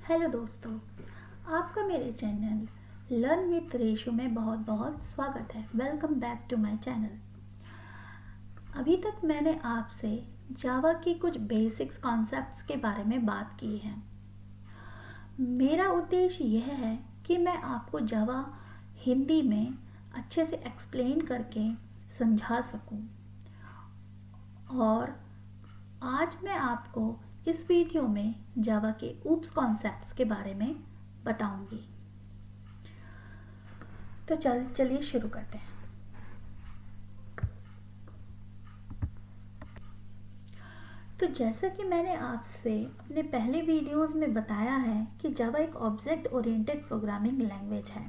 Hello दोस्तों, आपका मेरे चैनल लर्न विथ रेशो में बहुत बहुत स्वागत है। Welcome back to my channel. अभी तक मैंने आपसे जावा की कुछ बेसिक्स कॉन्सेप्ट्स के बारे में बात की है। मेरा उद्देश्य यह है कि मैं आपको जावा हिंदी में अच्छे से एक्सप्लेन करके समझा सकूं। और आज मैं आपको इस वीडियो में जावा के ऊप्स कॉन्सेप्ट्स के बारे में बताऊंगी। तो चलिए शुरू करते हैं। तो जैसा कि मैंने आपसे अपने पहले वीडियोस में बताया है कि जावा एक ऑब्जेक्ट ओरिएंटेड प्रोग्रामिंग लैंग्वेज है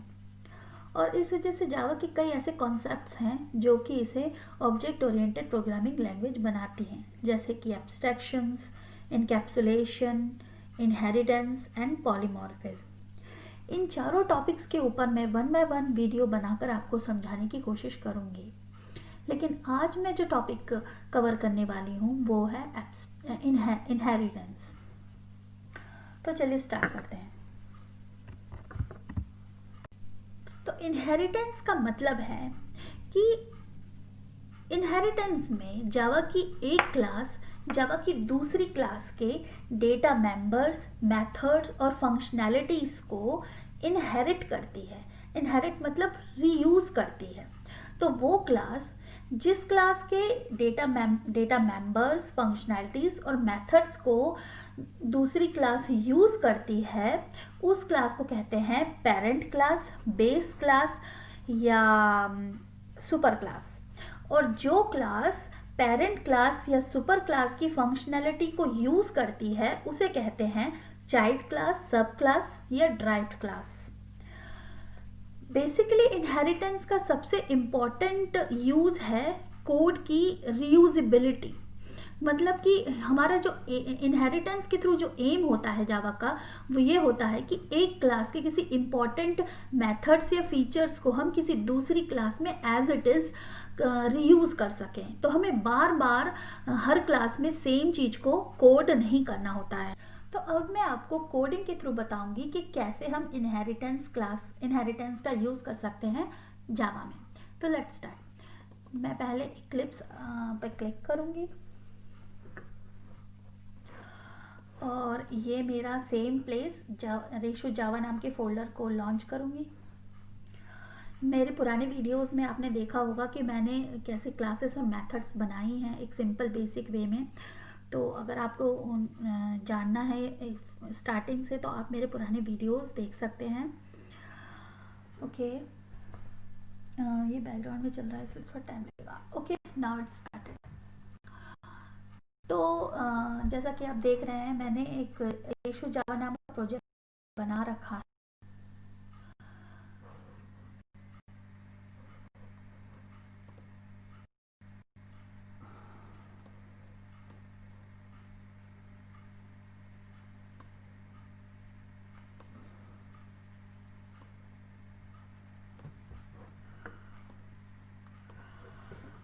और इस वजह से जावा के कई ऐसे कॉन्सेप्ट्स हैं जो कि इसे ऑब्जेक्ट ओरिएंटेड प्रोग्रामिंग लैंग्वेज बनाती हैं, जैसे कि abstractions, encapsulation, inheritance and polymorphism. इन चारों टॉपिक्स के ऊपर मैं वन बाय वन वीडियो बनाकर आपको समझाने की कोशिश करूंगी। लेकिन आज मैं जो टॉपिक कवर करने वाली हूँ वो है इनहेरिटेंस। तो चलिए स्टार्ट करते हैं। तो इनहेरिटेंस का मतलब है कि इनहेरिटेंस में जावा की एक क्लास जावा की दूसरी क्लास के डेटा मेंबर्स, मेथड्स और फंक्शनैलिटीज को इनहेरिट करती है। इनहेरिट मतलब रीयूज करती है। तो वो क्लास जिस क्लास के डेटा मेंबर्स, फंक्शनैलिटीज और मेथड्स को दूसरी क्लास यूज करती है, उस क्लास को कहते हैं पेरेंट क्लास, बेस क्लास या सुपर क्लास। और जो क्लास पेरेंट क्लास या सुपर क्लास की फंक्शनैलिटी को यूज करती है उसे कहते हैं चाइल्ड क्लास, सब क्लास या ड्राइव्ड क्लास। बेसिकली इनहेरिटेंस का सबसे इम्पॉर्टेंट यूज है कोड की रीयूजेबिलिटी। मतलब कि हमारा जो इनहेरिटेंस के थ्रू जो एम होता है जावा का, वो ये होता है कि एक क्लास के किसी इम्पॉर्टेंट मेथड्स या फीचर्स को हम किसी दूसरी क्लास में एज इट इज़ रीयूज कर सकें। तो हमें बार बार हर क्लास में सेम चीज़ को कोड नहीं करना होता है। तो अब मैं आपको कोडिंग के थ्रू बताऊंगी कि कैसे हम इनहेरिटेंस का यूज़ कर सकते हैं जावा में। तो लेट्स स्टार्ट। मैं पहले इक्लिप्स पर क्लिक करूंगी और ये मेरा सेम प्लेस रेशो जावा नाम के फोल्डर को लॉन्च करूंगी। मेरे पुराने वीडियोस में आपने देखा होगा कि मैंने कैसे क्लासेस और मेथड्स बनाई हैं एक सिंपल बेसिक वे में। तो अगर आपको जानना है स्टार्टिंग से तो आप मेरे पुराने वीडियोस देख सकते हैं। ओके, ये बैकग्राउंड में चल रहा है इसलिए थोड़ा टाइम लगेगा। Okay, now it's started. तो जैसा कि आप देख रहे हैं मैंने एक रेशो जावा नाम का प्रोजेक्ट बना रखा है।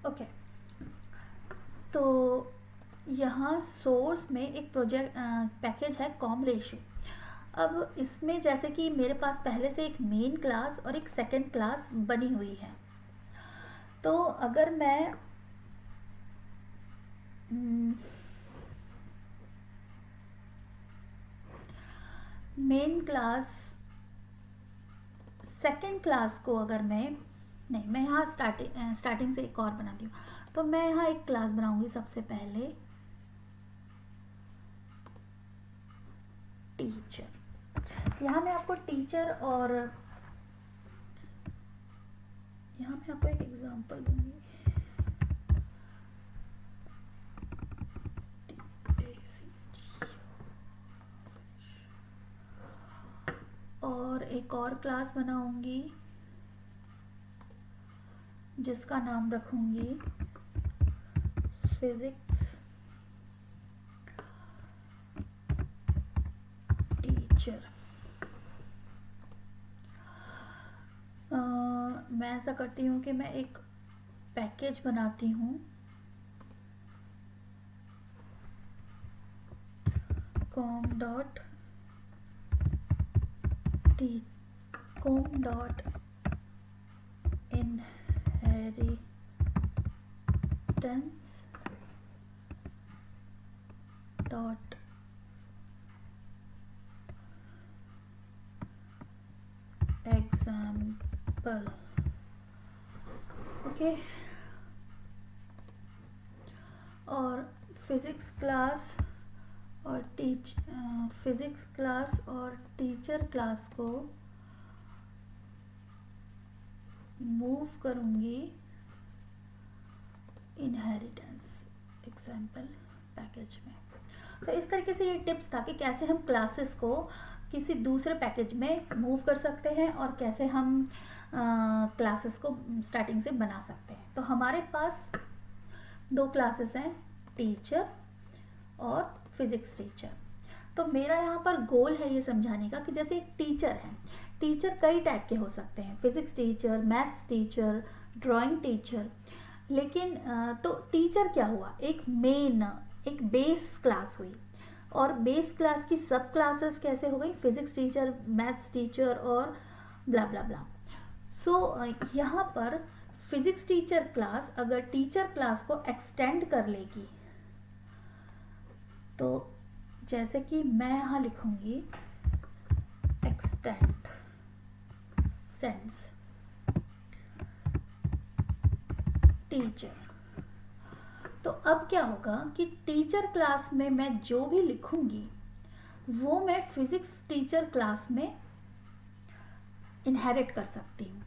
ओके, तो यहाँ सोर्स में एक प्रोजेक्ट पैकेज है कॉम रेशो। अब इसमें जैसे कि मेरे पास पहले से एक मेन क्लास और एक सेकंड क्लास बनी हुई है। तो अगर मैं मेन क्लास सेकंड क्लास को अगर मैं यहाँ स्टार्टिंग से एक और बनाती हूँ। तो मैं यहाँ एक क्लास बनाऊंगी सबसे पहले टीचर। यहाँ मैं आपको टीचर और यहाँ मैं आपको एक एग्जांपल दूंगी। और एक और क्लास बनाऊंगी जिसका नाम रखूंगी फिजिक्स टीचर। मैं ऐसा करती हूँ कि मैं एक पैकेज बनाती हूँ com.reso com dot inheritance dot example. Okay, और फिजिक्स क्लास और फिजिक्स क्लास और टीचर क्लास को मूव करूँगी इनहेरिटेंस एग्जाम्पल पैकेज में। तो इस तरीके से ये टिप्स था कि कैसे हम क्लासेस को किसी दूसरे पैकेज में मूव कर सकते हैं और कैसे हम क्लासेस को स्टार्टिंग से बना सकते हैं। तो हमारे पास दो क्लासेस हैं, टीचर और फिजिक्स टीचर। तो मेरा यहाँ पर गोल है ये समझाने का कि जैसे एक टीचर है, टीचर कई टाइप के हो सकते हैं, physics teacher, maths teacher, drawing teacher. लेकिन तो टीचर क्या हुआ, एक बेस क्लास हुई, और बेस क्लास की सब क्लासेस कैसे हो गई, फिजिक्स टीचर, मैथ्स टीचर और ब्ला ब्ला ब्ला। सो यहाँ पर फिजिक्स टीचर क्लास अगर टीचर क्लास को एक्सटेंड कर लेगी, तो जैसे कि मैं यहाँ लिखूंगी एक्सटेंड्स टीचर। तो अब क्या होगा कि टीचर क्लास में मैं जो भी लिखूंगी वो मैं फिजिक्स टीचर क्लास में इनहेरिट कर सकती हूँ।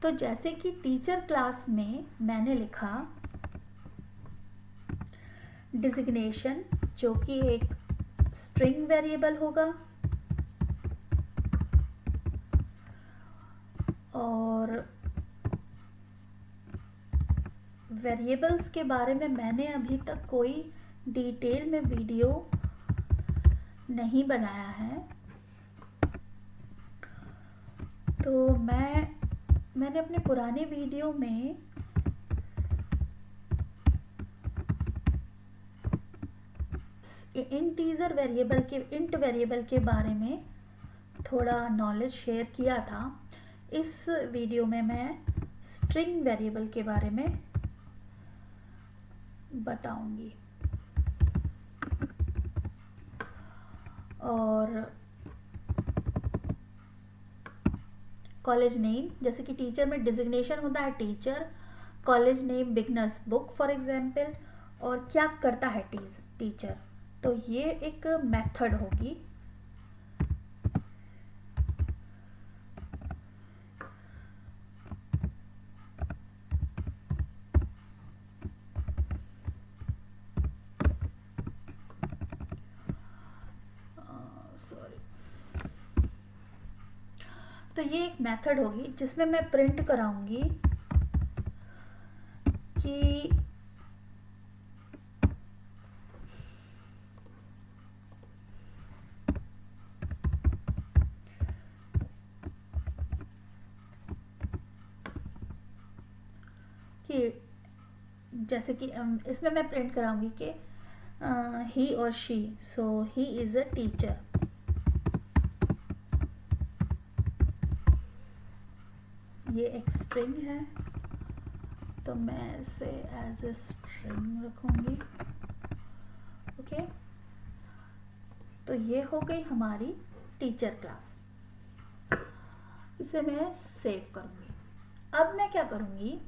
तो जैसे कि टीचर क्लास में मैंने लिखा डिजिग्नेशन, जो कि एक स्ट्रिंग वेरिएबल होगा, और वेरिएबल्स के बारे में मैंने अभी तक कोई डिटेल में वीडियो नहीं बनाया है। तो मैंने अपने पुराने वीडियो में इंट वेरिएबल के बारे में थोड़ा नॉलेज शेयर किया था। इस वीडियो में मैं स्ट्रिंग वेरिएबल के बारे में बताऊंगी। और कॉलेज नेम, जैसे कि टीचर में डिजिग्नेशन होता है teacher, college name beginners book for example, और क्या करता है टीचर, तो ये एक मेथड होगी। तो ये एक मेथड होगी जिसमें मैं प्रिंट कराऊंगी कि जैसे कि इसमें मैं प्रिंट कराऊंगी कि ही और she, so he is a teacher. ये एक स्ट्रिंग है, तो मैं इसे एज ए स्ट्रिंग रखूंगी। ओके, तो ये हो गई हमारी टीचर क्लास। इसे मैं सेव करूंगी। अब मैं क्या करूंगी,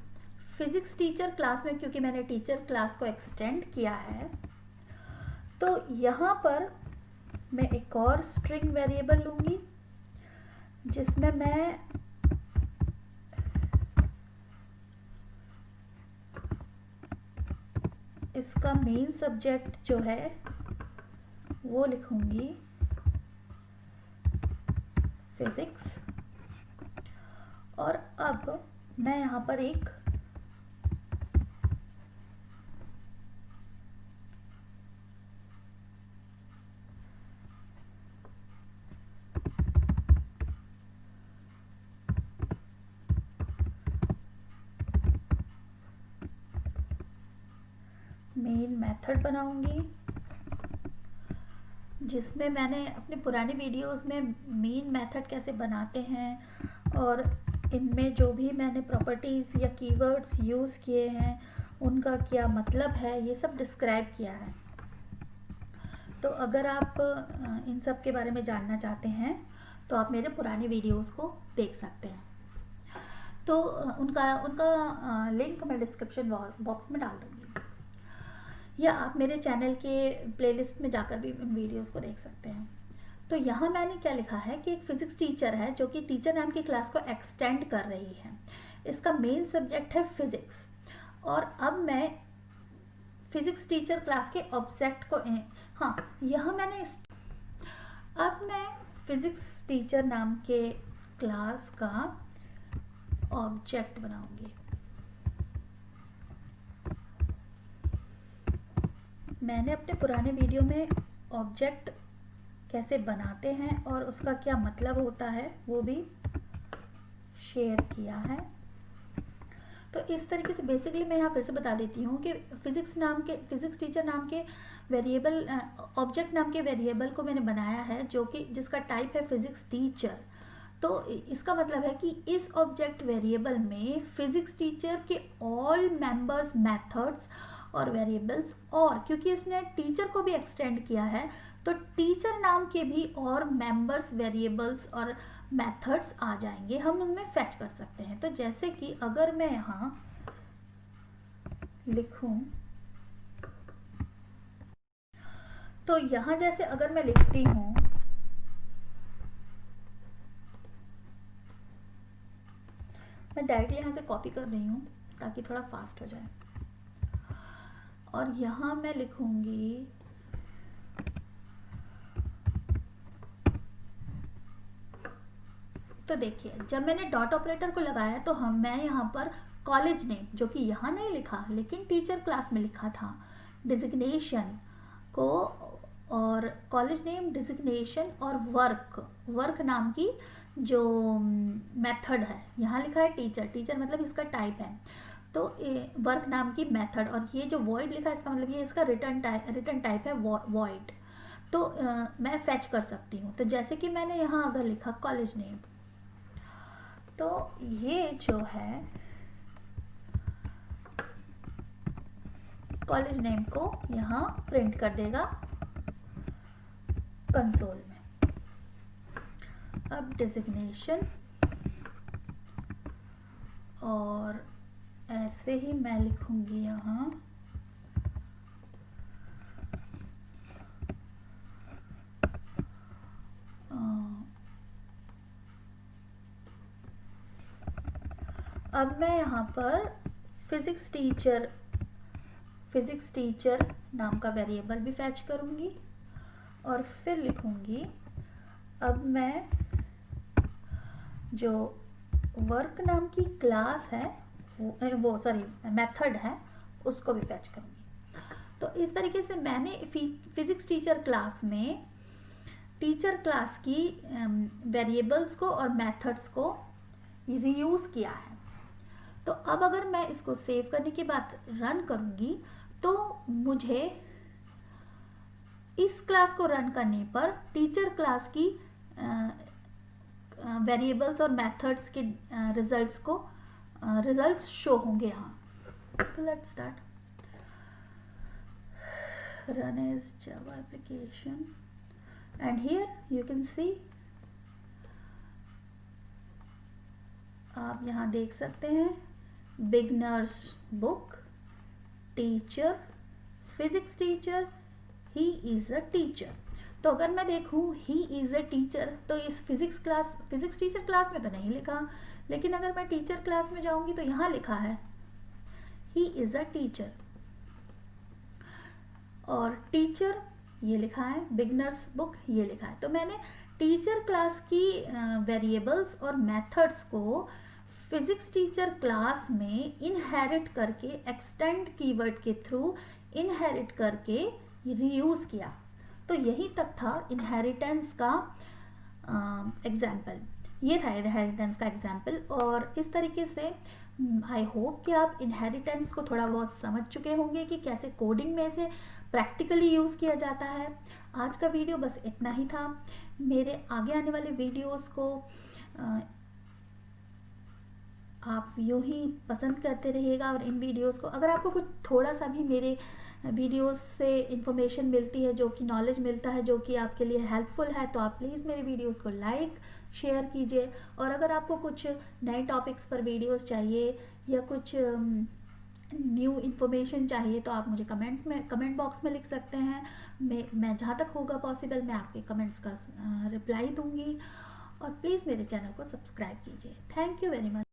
फिजिक्स टीचर क्लास में, क्योंकि मैंने टीचर क्लास को एक्सटेंड किया है, तो यहाँ पर मैं एक और स्ट्रिंग वेरिएबल लूंगी जिसमें मैं इसका मेन सब्जेक्ट जो है वो लिखूंगी फिजिक्स। और अब मैं यहाँ पर एक मेन मेथड बनाऊंगी जिसमें मैंने अपने पुराने वीडियोस में मेन मेथड कैसे बनाते हैं और इनमें जो भी मैंने प्रॉपर्टीज़ या कीवर्ड्स यूज़ किए हैं उनका क्या मतलब है, ये सब डिस्क्राइब किया है। तो अगर आप इन सब के बारे में जानना चाहते हैं तो आप मेरे पुराने वीडियोस को देख सकते हैं। तो उनका उनका लिंक मैं डिस्क्रिप्शन बॉक्स में डाल दूँगी, या आप मेरे चैनल के प्लेलिस्ट में जाकर भी उन वीडियोस को देख सकते हैं। तो यहाँ मैंने क्या लिखा है कि एक फिज़िक्स टीचर है जो कि टीचर नाम की क्लास को एक्सटेंड कर रही है। इसका मेन सब्जेक्ट है फिज़िक्स, और अब मैं फिज़िक्स टीचर क्लास के ऑब्जेक्ट को अब मैं फिज़िक्स टीचर नाम के क्लास का ऑब्जेक्ट बनाऊंगी। मैंने अपने पुराने वीडियो में ऑब्जेक्ट कैसे बनाते हैं और उसका क्या मतलब होता है वो भी शेयर किया है। तो इस तरीके से बेसिकली मैं यहाँ फिर से बता देती हूँ कि फिज़िक्स टीचर नाम के वेरिएबल, ऑब्जेक्ट नाम के वेरिएबल को मैंने बनाया है जो कि जिसका टाइप है फिज़िक्स टीचर। तो इसका मतलब है कि इस ऑब्जेक्ट वेरिएबल में फिज़िक्स टीचर के ऑल मेंबर्स, मेथड्स और वेरिएबल्स, और क्योंकि इसने टीचर को भी एक्सटेंड किया है तो टीचर नाम के भी और मेंबर्स, वेरिएबल्स और मेथड्स आ जाएंगे, हम उनमें फैच कर सकते हैं। तो जैसे कि अगर मैं यहाँ लिखूं, तो यहाँ जैसे अगर मैं लिखती हूँ मैं डायरेक्टली यहाँ से कॉपी कर रही हूँ ताकि थोड़ा फास्ट हो जाए, और यहाँ मैं लिखूंगी तो देखिए जब मैंने डॉट ऑपरेटर को लगाया तो मैं यहाँ पर कॉलेज नेम, जो कि यहाँ नहीं लिखा लेकिन टीचर क्लास में लिखा था, डिजिग्नेशन को, और कॉलेज नेम, डिजिग्नेशन और वर्क नाम की जो मेथड है, यहाँ लिखा है टीचर मतलब इसका टाइप है, तो वर्क नाम की मेथड, और ये जो वॉइड लिखा है इसका मतलब ये इसका रिटर्न टाइप है वॉइड। तो मैं फैच कर सकती हूँ। तो जैसे कि मैंने यहाँ अगर लिखा कॉलेज नेम, तो ये जो है कॉलेज नेम को यहाँ प्रिंट कर देगा कंसोल में। अब डिजिग्नेशन, और ऐसे ही मैं लिखूंगी यहाँ अब मैं यहाँ पर फिज़िक्स टीचर नाम का वेरिएबल भी फैच करूँगी, और फिर लिखूँगी अब मैं जो वर्क नाम की क्लास है मेथड है उसको भी फैच करूँगी। तो इस तरीके से मैंने फिज़िक्स टीचर क्लास में टीचर क्लास की वेरिएबल्स को और मेथड्स को रीयूज़ किया है। तो अब अगर मैं इसको सेव करने के बाद रन करूँगी तो मुझे इस क्लास को रन करने पर टीचर क्लास की वेरिएबल्स और मेथड्स के रिजल्ट्स शो होंगे यहाँ। तो let's start. Run as Java application, and here you can see, आप यहाँ देख सकते हैं beginners book, teacher, physics teacher, he is a teacher. तो अगर मैं देखूँ ही इज़ अ टीचर, तो इस फिजिक्स टीचर क्लास में तो नहीं लिखा, लेकिन अगर मैं टीचर क्लास में जाऊँगी तो यहाँ लिखा है ही इज़ अ टीचर, और टीचर ये लिखा है, बिगनर्स बुक ये लिखा है। तो मैंने टीचर क्लास की वेरिएबल्स और मेथड्स को फिजिक्स टीचर क्लास में इनहेरिट करके, एक्सटेंड कीवर्ड के थ्रू इनहेरिट करके रीयूज़ किया। तो यही तक था इनहेरिटेंस का एग्जाम्पल। ये था इनहेरिटेंस का एग्जाम्पल। और इस तरीके से आई होप कि आप इनहेरिटेंस को थोड़ा बहुत समझ चुके होंगे कि कैसे कोडिंग में इसे प्रैक्टिकली यूज़ किया जाता है। आज का वीडियो बस इतना ही था। मेरे आगे आने वाले वीडियोस को आप यूँ ही पसंद करते रहिएगा। और इन वीडियोस को अगर आपको कुछ थोड़ा सा भी मेरे वीडियोस से इंफॉर्मेशन मिलती है, जो कि नॉलेज मिलता है, जो कि आपके लिए हेल्पफुल है, तो आप प्लीज़ मेरे वीडियोस को लाइक शेयर कीजिए। और अगर आपको कुछ नए टॉपिक्स पर वीडियोस चाहिए या कुछ न्यू इन्फॉर्मेशन चाहिए तो आप मुझे कमेंट बॉक्स में लिख सकते हैं। मैं जहाँ तक होगा पॉसिबल मैं आपके कमेंट्स का रिप्लाई दूंगी। और प्लीज़ मेरे चैनल को सब्सक्राइब कीजिए। Thank you very much.